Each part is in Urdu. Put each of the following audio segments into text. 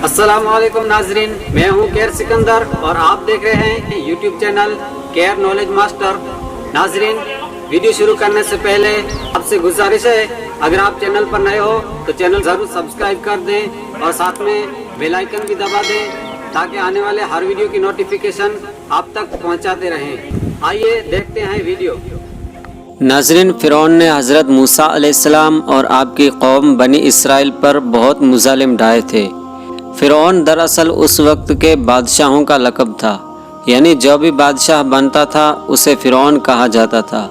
السلام علیکم ناظرین، میں ہوں کیر سکندر اور آپ دیکھ رہے ہیں یوٹیوب چینل کیر نالج ماسٹر۔ ناظرین، ویڈیو شروع کرنے سے پہلے آپ سے گزارش ہے، اگر آپ چینل پر نئے ہو تو چینل ضرور سبسکرائب کر دیں اور ساتھ میں بیل آئیکن بھی دبا دیں تاکہ آنے والے ہر ویڈیو کی نوٹیفیکیشن آپ تک پہنچاتے رہیں۔ آئیے دیکھتے ہیں ویڈیو۔ ناظرین، فرعون نے حضرت موسیٰ علیہ السلام اور آپ کی قوم بنی اسرائیل پر بہت مظالم ڈھائے تھے۔ فرعون دراصل اس وقت کے بادشاہوں کا لقب تھا، یعنی جو بھی بادشاہ بنتا تھا اسے فرعون کہا جاتا تھا۔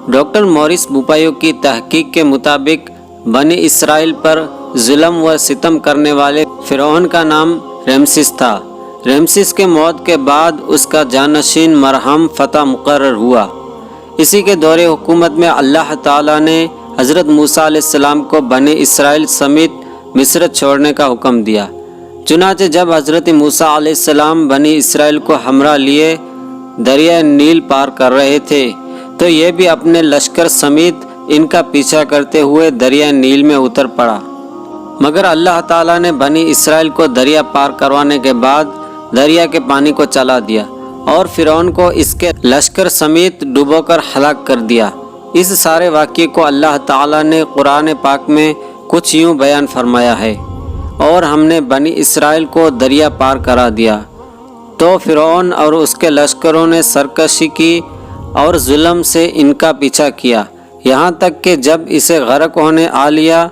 ڈاکٹر موریس بوپایو کی تحقیق کے مطابق بنی اسرائیل پر ظلم و ستم کرنے والے فرعون کا نام رمسیس تھا۔ رمسیس کے موت کے بعد اس کا جانشین مرہم فتح مقرر ہوا۔ اسی کے دور حکومت میں اللہ تعالیٰ نے حضرت موسیٰ علیہ السلام کو بنی اسرائیل سمیت مصر چھوڑنے کا حکم دیا۔ چنانچہ جب حضرت موسیٰ علیہ السلام بنی اسرائیل کو ہمراہ لیے دریائے نیل پار کر رہے تھے تو یہ بھی اپنے لشکر سمیت ان کا پیچھا کرتے ہوئے دریائے نیل میں اتر پڑا، مگر اللہ تعالیٰ نے بنی اسرائیل کو دریا پار کروانے کے بعد دریا کے پانی کو چلا دیا اور فرعون کو اس کے لشکر سمیت ڈبو کر ہلاک کر دیا۔ اس سارے واقعے کو اللہ تعالیٰ نے قرآن پاک میں کچھ یوں بیان فرمایا ہے: اور ہم نے بنی اسرائیل کو دریا پار کرا دیا تو فرعون اور اس کے لشکروں نے سرکشی کی اور ظلم سے ان کا پیچھا کیا، یہاں تک کہ جب اسے غرق ہونے آ لیا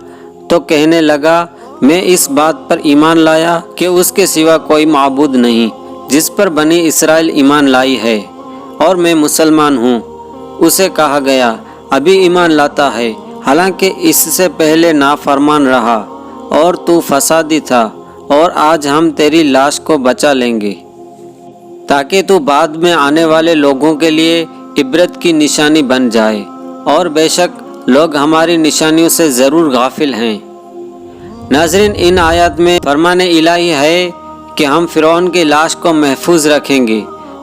تو کہنے لگا، میں اس بات پر ایمان لایا کہ اس کے سوا کوئی معبود نہیں جس پر بنی اسرائیل ایمان لائی ہے، اور میں مسلمان ہوں۔ اسے کہا گیا، ابھی ایمان لاتا ہے، حالانکہ اس سے پہلے نافرمان رہا اور تو فسادی تھا، اور آج ہم تیری لاش کو بچا لیں گے تاکہ تو بعد میں آنے والے لوگوں کے لیے عبرت کی نشانی بن جائے، اور بے شک لوگ ہماری نشانیوں سے ضرور غافل ہیں۔ ناظرین، ان آیات میں فرمان الہی ہے کہ ہم فرعون کی لاش کو محفوظ رکھیں گے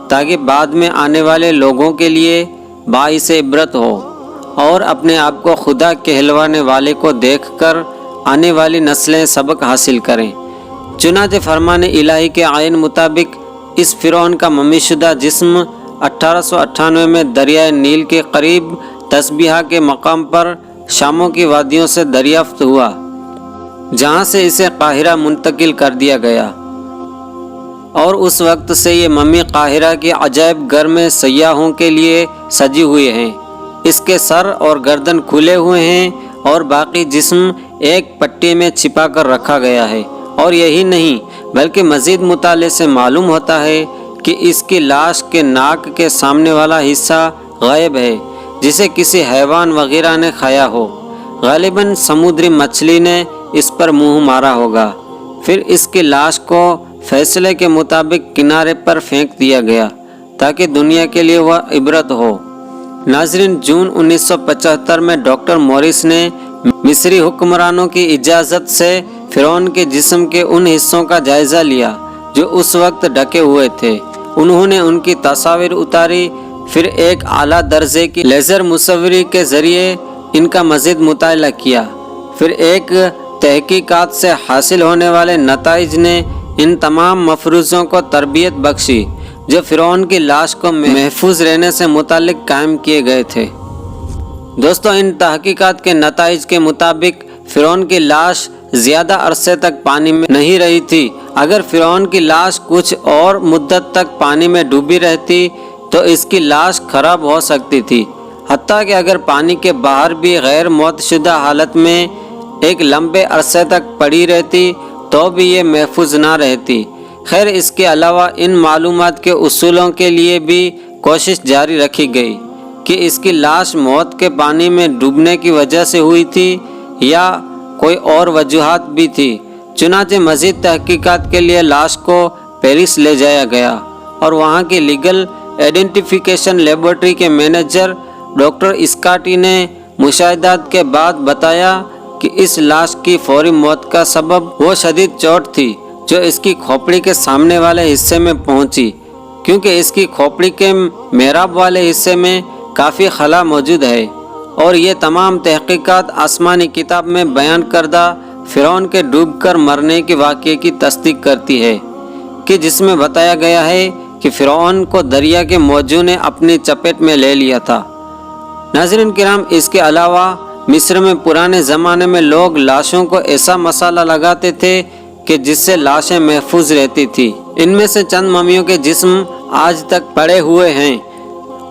تاکہ بعد میں آنے والے لوگوں کے لیے باعث عبرت ہو، اور اپنے آپ کو خدا کہلوانے والے کو دیکھ کر آنے والی نسلیں سبق حاصل کریں۔ چنانچہ فرمان الہی کے عین مطابق اس فرعون کا ممی شدہ جسم 1898 میں دریائے نیل کے قریب تسبیحہ کے مقام پر شاموں کی وادیوں سے دریافت ہوا، جہاں سے اسے قاہرہ منتقل کر دیا گیا، اور اس وقت سے یہ ممی قاہرہ کی عجائب گھر میں سیاحوں کے لیے سجی ہوئی ہیں۔ اس کے سر اور گردن کھلے ہوئے ہیں اور باقی جسم ایک پٹی میں چھپا کر رکھا گیا ہے۔ اور یہی نہیں بلکہ مزید مطالعے سے معلوم ہوتا ہے کہ اس کی لاش کے ناک کے سامنے والا حصہ غائب ہے، جسے کسی حیوان وغیرہ نے کھایا ہو، غالباً سمندری مچھلی نے اس پر منہ مارا ہوگا۔ پھر اس کی لاش کو فیصلے کے مطابق کنارے پر پھینک دیا گیا تاکہ دنیا کے لیے وہ عبرت ہو۔ ناظرین، جون 1975 میں ڈاکٹر موریس نے مصری حکمرانوں کی اجازت سے فرعون کے جسم کے ان حصوں کا جائزہ لیا جو اس وقت ڈھکے ہوئے تھے۔ انہوں نے ان کی تصاویر اتاری، پھر ایک اعلیٰ درجے کی لیزر مصوری کے ذریعے ان کا مزید مطالعہ کیا۔ پھر ایک تحقیقات سے حاصل ہونے والے نتائج نے ان تمام مفروضوں کو تربیت بخشی جو فرعون کی لاش کو محفوظ رہنے سے متعلق قائم کیے گئے تھے۔ دوستو، ان تحقیقات کے نتائج کے مطابق فرعون کی لاش زیادہ عرصے تک پانی میں نہیں رہی تھی۔ اگر فرعون کی لاش کچھ اور مدت تک پانی میں ڈوبی رہتی تو اس کی لاش خراب ہو سکتی تھی، حتیٰ کہ اگر پانی کے باہر بھی غیر موت شدہ حالت میں ایک لمبے عرصے تک پڑی رہتی تو بھی یہ محفوظ نہ رہتی۔ خیر، اس کے علاوہ ان معلومات کے اصولوں کے لیے بھی کوشش جاری رکھی گئی کہ اس کی لاش موت کے پانی میں ڈوبنے کی وجہ سے ہوئی تھی یا کوئی اور وجوہات بھی تھی۔ چنانچہ مزید تحقیقات کے لیے لاش کو پیرس لے جایا گیا اور وہاں کی لیگل آئیڈینٹیفیکیشن لیبارٹری کے مینیجر ڈاکٹر اسکاٹی نے مشاہدات کے بعد بتایا کہ اس لاش کی فوری موت کا سبب وہ شدید چوٹ تھی جو اس کی کھوپڑی کے سامنے والے حصے میں پہنچی، کیونکہ اس کی کھوپڑی کے محراب والے حصے میں کافی خلا موجود ہے، اور یہ تمام تحقیقات آسمانی کتاب میں بیان کردہ فرعون کے ڈوب کر مرنے کے واقعے کی تصدیق کرتی ہے کہ جس میں بتایا گیا ہے کہ فرعون کو دریا کے موجوں نے اپنی چپیٹ میں لے لیا تھا۔ ناظرین کرام، اس کے علاوہ مصر میں پرانے زمانے میں لوگ لاشوں کو ایسا مسالہ لگاتے تھے کہ جس سے لاشیں محفوظ رہتی تھی۔ ان میں سے چند ممیوں کے جسم آج تک پڑے ہوئے ہیں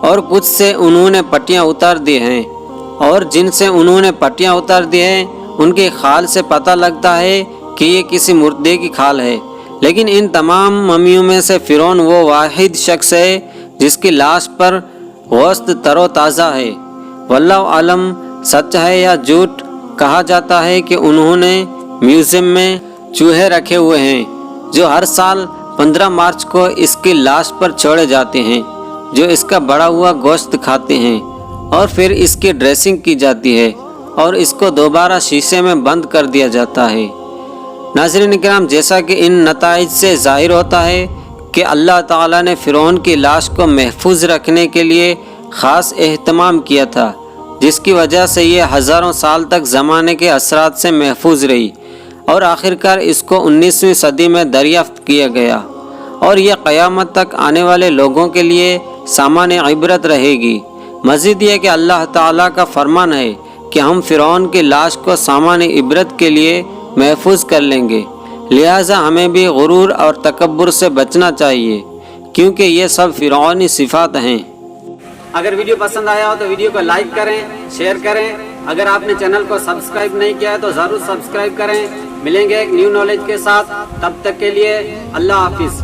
اور کچھ سے انہوں نے پٹیاں اتار دی ہیں، اور جن سے انہوں نے پٹیاں اتار دی ہیں ان کی کھال سے پتہ لگتا ہے کہ یہ کسی مردے کی کھال ہے۔ لیکن ان تمام ممیوں میں سے فرعون وہ واحد شخص ہے جس کی لاش پر گوشت تر و تازہ ہے۔ واللہ عالم سچ ہے یا جھوٹ۔ کہا جاتا ہے کہ انہوں نے میوزیم میں چوہے رکھے ہوئے ہیں جو ہر سال 15 مارچ کو اس کی لاش پر چھوڑے جاتے ہیں، جو اس کا بڑا ہوا گوشت کھاتے ہیں، اور پھر اس کی ڈریسنگ کی جاتی ہے اور اس کو دوبارہ شیشے میں بند کر دیا جاتا ہے۔ ناظرین کرام، جیسا کہ ان نتائج سے ظاہر ہوتا ہے کہ اللہ تعالیٰ نے فرعون کی لاش کو محفوظ رکھنے کے لیے خاص اہتمام کیا تھا، جس کی وجہ سے یہ ہزاروں سال تک زمانے کے اثرات سے محفوظ رہی، اور آخرکار اس کو 19ویں صدی میں دریافت کیا گیا، اور یہ قیامت تک آنے والے لوگوں کے لیے سامان عبرت رہے گی۔ مزید یہ کہ اللہ تعالیٰ کا فرمان ہے کہ ہم فرعون کی لاش کو سامان عبرت کے لیے محفوظ کر لیں گے، لہٰذا ہمیں بھی غرور اور تکبر سے بچنا چاہیے، کیونکہ یہ سب فرعونی صفات ہیں۔ اگر ویڈیو پسند آیا ہو تو ویڈیو کو لائک کریں، شیئر کریں۔ اگر آپ نے چینل کو سبسکرائب نہیں کیا ہے تو ضرور سبسکرائب کریں۔ ملیں گے ایک نیو نالج کے ساتھ، تب تک کے لیے اللہ حافظ۔